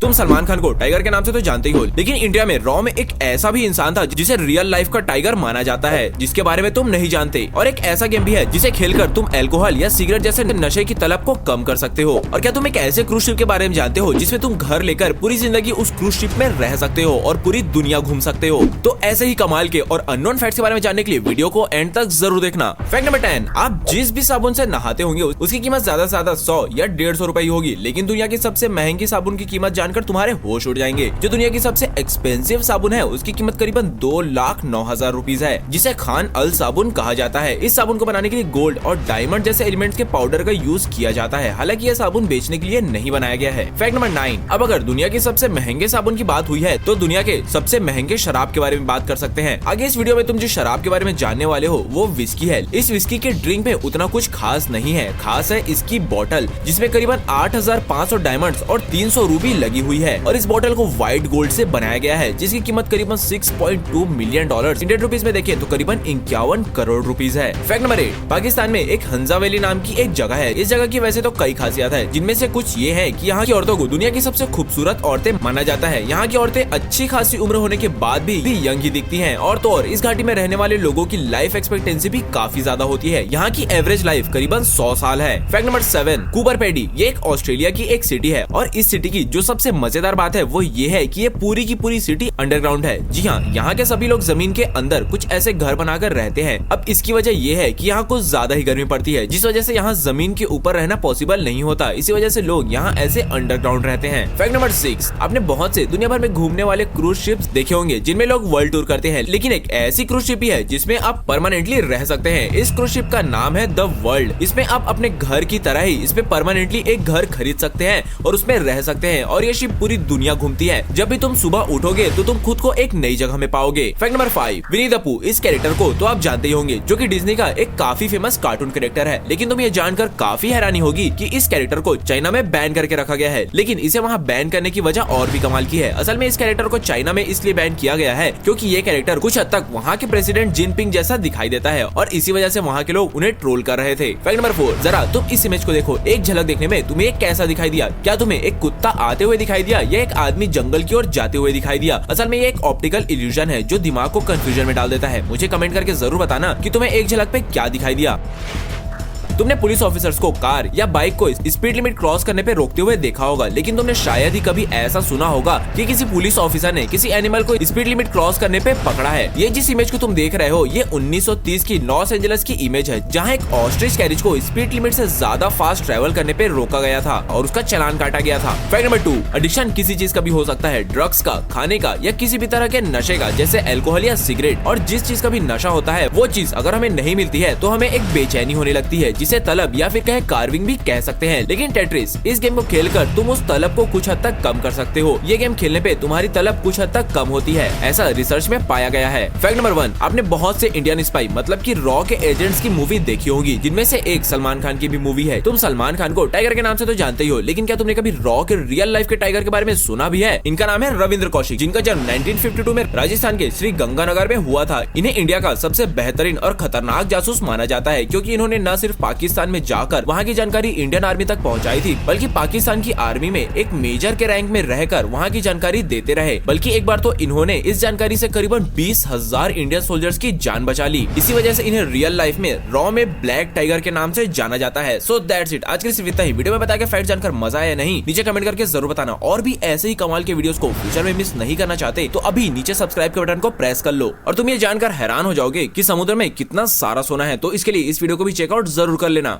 तुम सलमान खान को टाइगर के नाम से तो जानते ही हो, लेकिन इंडिया में रॉ में एक ऐसा भी इंसान था जिसे रियल लाइफ का टाइगर माना जाता है, जिसके बारे में तुम नहीं जानते। और एक ऐसा गेम भी है जिसे खेलकर तुम अल्कोहल या सिगरेट जैसे नशे की तलब को कम कर सकते हो। और क्या तुम एक ऐसे क्रूज शिप के बारे में जानते हो जिसमें तुम घर लेकर पूरी जिंदगी उस क्रूज शिप में रह सकते हो और पूरी दुनिया घूम सकते हो। तो ऐसे ही कमाल के और अननोन फैक्ट्स के बारे में जानने के लिए वीडियो को एंड तक जरूर देखना। फैक्ट नंबर 10, आप जिस भी साबुन से नहाते होंगे उसकी कीमत ज्यादा से ज्यादा 100 या 150 रुपए होगी, लेकिन दुनिया की सबसे महंगी साबुन की कीमत जानकर तुम्हारे होश उड़ जाएंगे। जो दुनिया की सबसे एक्सपेंसिव साबुन है उसकी कीमत करीबन 2,09,000 रुपीज है, जिसे खान अल साबुन कहा जाता है। इस साबुन को बनाने के लिए गोल्ड और डायमंड जैसे एलिमेंट्स के पाउडर का यूज किया जाता है। हालांकि यह साबुन बेचने के लिए नहीं बनाया गया है। फैक्ट नंबर 9, अब अगर दुनिया के सबसे महंगे साबुन की बात हुई है तो दुनिया के सबसे महंगे शराब के बारे में बात कर सकते हैं। आगे इस वीडियो में तुम जिस शराब के बारे में जानने वाले हो वो विस्की है। इस विस्की के ड्रिंक में उतना कुछ खास नहीं है, खास है इसकी बोतल, जिसमें करीबन 8,500 डायमंड्स और 300 रूबी लगी हुई है। और इस बोतल को व्हाइट गोल्ड से बनाया गया है, जिसकी कीमत करीबन 6.2 मिलियन डॉलर इंडियन रुपीज में देखें तो करीबन 51 करोड़ रुपीज है। फैक्ट नंबर 8, पाकिस्तान में एक हंजा वैली नाम की एक जगह है। इस जगह की वैसे तो कई खासियत है, जिनमें से कुछ ये है कि यहाँ की औरतों को दुनिया की सबसे खूबसूरत औरतें माना जाता है। यहाँ की औरतें अच्छी खासी उम्र होने के बाद भी यंग ही दिखती हैं। और तो और इस घाटी में रहने वाले लोगों की लाइफ एक्सपेक्टेंसी भी काफी ज्यादा होती है। यहाँ की एवरेज लाइफ करीबन 100 साल है। फैक्ट नंबर 7, कूपर पैडी ये एक ऑस्ट्रेलिया की एक सिटी है। और इस सिटी की जो सबसे मजेदार बात है वो ये है कि ये पूरी की पूरी सिटी अंडरग्राउंड है। जी हाँ, यहाँ के सभी लोग जमीन के अंदर कुछ ऐसे घर बनाकर रहते हैं। अब इसकी वजह ये है कि यहाँ कुछ ज्यादा ही गर्मी पड़ती है, जिस वजह से यहाँ जमीन के ऊपर रहना पॉसिबल नहीं होता। इसी वजह से लोग यहाँ ऐसे अंडरग्राउंड रहते हैं। फैक्ट नंबर 6, आपने बहुत से दुनिया भर में घूमने वाले क्रूज शिप्स देखे होंगे जिनमें लोग वर्ल्ड टूर करते हैं, लेकिन एक ऐसी क्रूज शिप भी है जिसमें आप परमानेंटली रह सकते हैं। इस क्रूज शिप का नाम है द वर्ल्ड। इसमें आप अपने घर की तरह ही इसमें परमानेंटली एक घर खरीद सकते हैं और उसमें रह सकते हैं। और ये शिप पूरी दुनिया घूमती है। जब भी तुम सुबह उठोगे तो तुम खुद को एक नई जगह में पाओगे। Fact number 5, Winnie the Pooh इस कैरेक्टर को तो आप जानते ही होंगे, जो कि डिज्नी का एक काफी फेमस कार्टून कैरेक्टर है। लेकिन तुम ये जानकर काफी हैरानी होगी कि इस कैरेक्टर को चाइना में बैन करके रखा गया है। लेकिन इसे वहाँ बैन करने की वजह और भी कमाल की है। असल में इस कैरेक्टर को चाइना में इसलिए बैन किया गया है क्योंकि ये कैरेक्टर कुछ हद तक वहाँ के प्रेसिडेंट जिनपिंग जैसा दिखाई देता है और इसी वजह से वहाँ के लोग उन्हें ट्रोल कर रहे थे। फैक्ट नंबर 4, जरा तुम इस इमेज को देखो। एक झलक देखने में तुम्हें एक कैसा दिखाई दिया? क्या तुम्हें एक कुत्ता आते हुए दिखाई दिया या एक आदमी जंगल की ओर जाते हुए दिखाई दिया? असल में ये एक ऑप्टिकल इल्यूजन है जो दिमाग को कंफ्यूजन में डाल देता है। मुझे कमेंट करके जरूर बताना कि तुम्हें एक झलक पे क्या दिखाई दिया। तुमने पुलिस ऑफिसर्स को कार या बाइक को स्पीड लिमिट क्रॉस करने पे रोकते हुए देखा होगा, लेकिन तुमने शायद ही कभी ऐसा सुना होगा कि किसी पुलिस ऑफिसर ने किसी एनिमल को स्पीड लिमिट क्रॉस करने पे पकड़ा है। ये जिस इमेज को तुम देख रहे हो ये 1930 की लॉस एंजलिस की इमेज है, जहाँ एक ऑस्ट्रिच कैरिज को स्पीड लिमिट से ज्यादा फास्ट ट्रेवल करने पे रोका गया था और उसका चालान काटा गया था। फैक्ट नंबर 2, एडिक्शन किसी चीज का भी हो सकता है, ड्रग्स का, खाने का या किसी भी तरह के नशे का, जैसे अल्कोहल या सिगरेट। और जिस चीज का भी नशा होता है वो चीज अगर हमें नहीं मिलती है तो हमें एक बेचैनी होने लगती है, जिसे तलब या फिर कार्विंग भी कह सकते हैं। लेकिन टेट्रिस इस गेम को खेलकर तुम उस तलब को कुछ हद तक कम कर सकते हो। ये गेम खेलने पे तुम्हारी तलब कुछ हद तक कम होती है, ऐसा रिसर्च में पाया गया है। फैक्ट नंबर 1, आपने बहुत से इंडियन स्पाई मतलब कि रॉ के एजेंट्स की मूवी देखी होगी, जिनमें से एक सलमान खान की भी मूवी है। तुम सलमान खान को टाइगर के नाम से तो जानते ही हो, लेकिन क्या तुमने कभी रॉ के रियल लाइफ के टाइगर के बारे में सुना भी है? इनका नाम है रविंद्र कौशिक, जिनका जन्म 1952 में राजस्थान के श्री गंगानगर में हुआ था। इन्हें इंडिया का सबसे बेहतरीन और खतरनाक जासूस माना जाता है, क्योंकि इन्होंने न सिर्फ पाकिस्तान में जाकर वहाँ की जानकारी इंडियन आर्मी तक पहुंचाई थी, बल्कि पाकिस्तान की आर्मी में एक मेजर के रैंक में रहकर वहां की जानकारी देते रहे। बल्कि एक बार तो इन्होंने इस जानकारी से करीबन 20,000 इंडियन सोल्जर्स की जान बचा ली। इसी वजह से इन्हें रियल लाइफ में रॉ में ब्लैक टाइगर के नाम से जाना जाता है। सो दैट्स इट, आज के सिर्फ इतना ही। वीडियो में बताया फैक्ट जानकर मजा आया नहीं, नीचे कमेंट करके जरूर बताना। और भी ऐसे ही कमाल के वीडियोस को फ्यूचर में मिस नहीं करना चाहते तो अभी नीचे सब्सक्राइब के बटन को प्रेस कर लो। और तुम ये जानकर हैरान हो जाओगे कि समुद्र में कितना सारा सोना है, तो इसके लिए इस वीडियो को भी चेकआउट जरूर कर लेना।